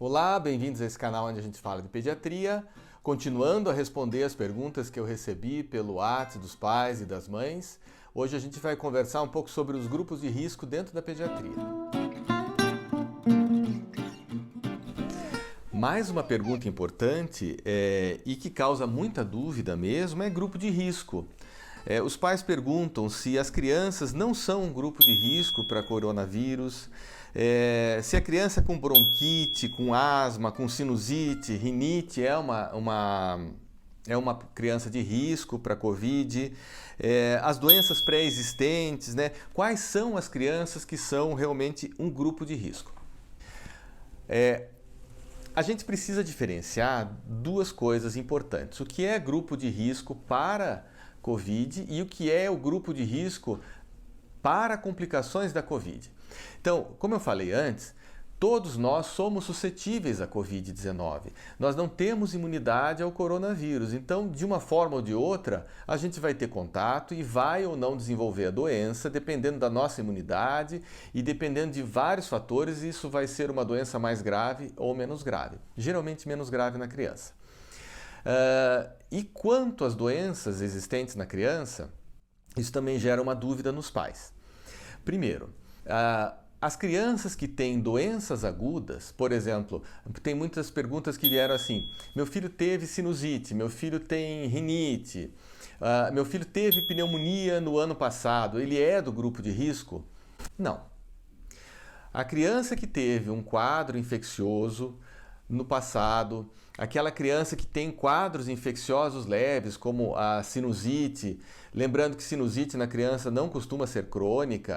Olá, bem-vindos a esse canal onde a gente fala de pediatria, continuando a responder as perguntas que eu recebi pelo WhatsApp dos pais e das mães. Hoje a gente vai conversar um pouco sobre os grupos de risco dentro da pediatria. Mais uma pergunta importante e que causa muita dúvida mesmo é grupo de risco. Os pais perguntam se as crianças não são um grupo de risco para coronavírus, se a criança com bronquite, com asma, com sinusite, rinite é uma criança de risco para Covid, as doenças pré-existentes, né? Quais são as crianças que são realmente um grupo de risco? A gente precisa diferenciar duas coisas importantes. O que é grupo de risco para Covid e o que é o grupo de risco para complicações da Covid. Então, como eu falei antes, todos nós somos suscetíveis à Covid-19. Nós não temos imunidade ao coronavírus. Então, de uma forma ou de outra, a gente vai ter contato e vai ou não desenvolver a doença, dependendo da nossa imunidade e dependendo de vários fatores, isso vai ser uma doença mais grave ou menos grave. Geralmente menos grave na criança. E quanto às doenças existentes na criança, isso também gera uma dúvida nos pais. Primeiro, as crianças que têm doenças agudas, por exemplo, tem muitas perguntas que vieram assim: meu filho teve sinusite, meu filho tem rinite, meu filho teve pneumonia no ano passado, ele é do grupo de risco? Não. A criança que teve um quadro infeccioso no passado, aquela criança que tem quadros infecciosos leves, como a sinusite, lembrando que sinusite na criança não costuma ser crônica,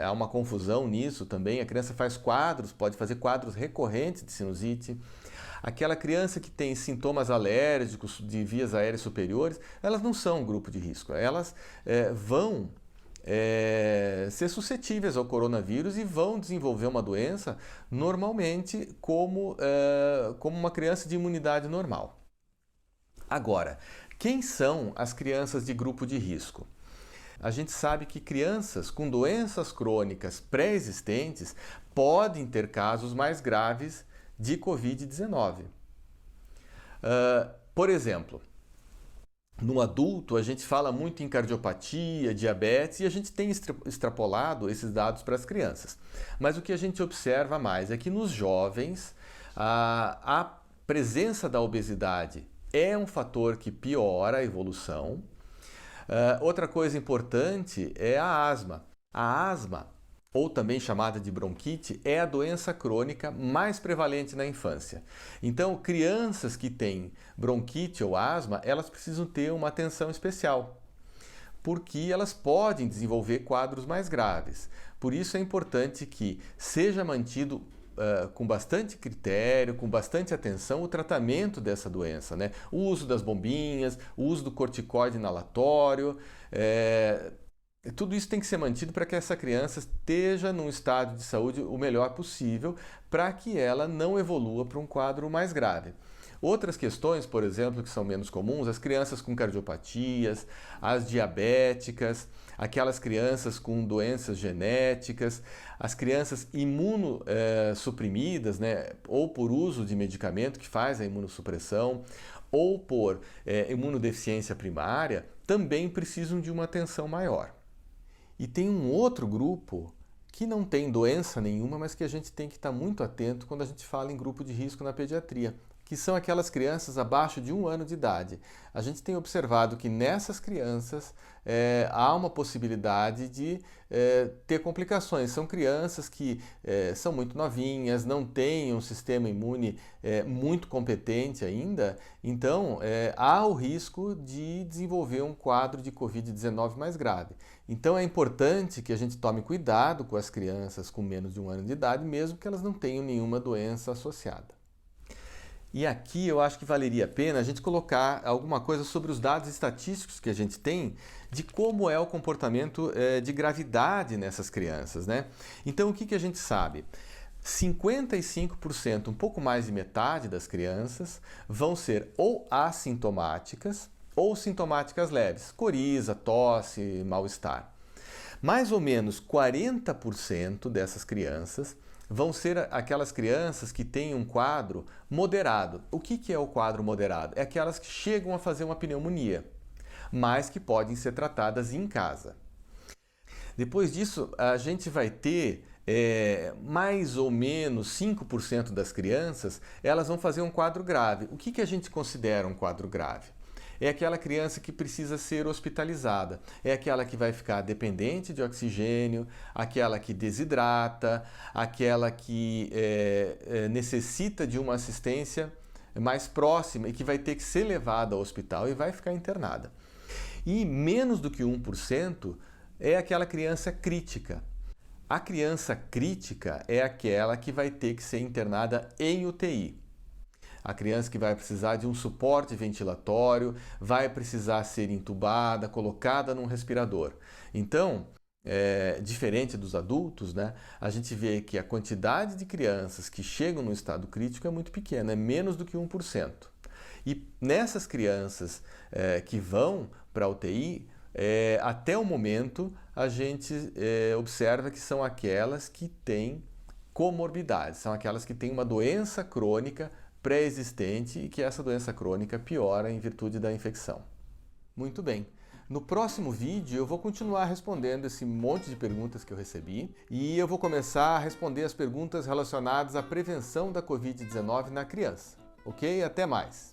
há uma confusão nisso também, a criança faz quadros, pode fazer quadros recorrentes de sinusite. Aquela criança que tem sintomas alérgicos de vias aéreas superiores, elas não são um grupo de risco, elas vão ser suscetíveis ao coronavírus e vão desenvolver uma doença normalmente como uma criança de imunidade normal. Agora, quem são as crianças de grupo de risco? A gente sabe que crianças com doenças crônicas pré-existentes podem ter casos mais graves de Covid-19. Por exemplo, no adulto, a gente fala muito em cardiopatia, diabetes e a gente tem extrapolado esses dados para as crianças. Mas o que a gente observa mais é que nos jovens a presença da obesidade é um fator que piora a evolução. Outra coisa importante é a asma. A asma, ou também chamada de bronquite, é a doença crônica mais prevalente na infância. Então, crianças que têm bronquite ou asma, elas precisam ter uma atenção especial, porque elas podem desenvolver quadros mais graves. Por isso é importante que seja mantido com bastante critério, com bastante atenção, o tratamento dessa doença, né? O uso das bombinhas, o uso do corticoide inalatório, tudo isso tem que ser mantido para que essa criança esteja num estado de saúde o melhor possível para que ela não evolua para um quadro mais grave. Outras questões, por exemplo, que são menos comuns, as crianças com cardiopatias, as diabéticas, aquelas crianças com doenças genéticas, as crianças imunossuprimidas, né, ou por uso de medicamento que faz a imunossupressão, ou por imunodeficiência primária, também precisam de uma atenção maior. E tem um outro grupo que não tem doença nenhuma, mas que a gente tem que estar muito atento quando a gente fala em grupo de risco na pediatria, que são aquelas crianças abaixo de 1 ano de idade. A gente tem observado que nessas crianças há uma possibilidade de ter complicações. São crianças que são muito novinhas, não têm um sistema imune muito competente ainda, então há o risco de desenvolver um quadro de Covid-19 mais grave. Então é importante que a gente tome cuidado com as crianças com menos de 1 ano de idade, mesmo que elas não tenham nenhuma doença associada. E aqui eu acho que valeria a pena a gente colocar alguma coisa sobre os dados estatísticos que a gente tem de como é o comportamento de gravidade nessas crianças, né? Então o que a gente sabe? 55%, um pouco mais de metade das crianças, vão ser ou assintomáticas ou sintomáticas leves, coriza, tosse, mal-estar. Mais ou menos 40% dessas crianças vão ser aquelas crianças que têm um quadro moderado. O que é o quadro moderado? É aquelas que chegam a fazer uma pneumonia, mas que podem ser tratadas em casa. Depois disso, a gente vai ter mais ou menos 5% das crianças, elas vão fazer um quadro grave. O que a gente considera um quadro grave? É aquela criança que precisa ser hospitalizada, é aquela que vai ficar dependente de oxigênio, aquela que desidrata, aquela que necessita de uma assistência mais próxima e que vai ter que ser levada ao hospital e vai ficar internada. E menos do que 1% é aquela criança crítica. A criança crítica é aquela que vai ter que ser internada em UTI. A criança que vai precisar de um suporte ventilatório, vai precisar ser entubada, colocada num respirador. Então, diferente dos adultos, né, a gente vê que a quantidade de crianças que chegam no estado crítico é muito pequena, é menos do que 1%. E nessas crianças que vão para a UTI, até o momento a gente observa que são aquelas que têm comorbidades, são aquelas que têm uma doença crônica pré-existente e que essa doença crônica piora em virtude da infecção. Muito bem. No próximo vídeo eu vou continuar respondendo esse monte de perguntas que eu recebi e eu vou começar a responder as perguntas relacionadas à prevenção da Covid-19 na criança. Ok? Até mais!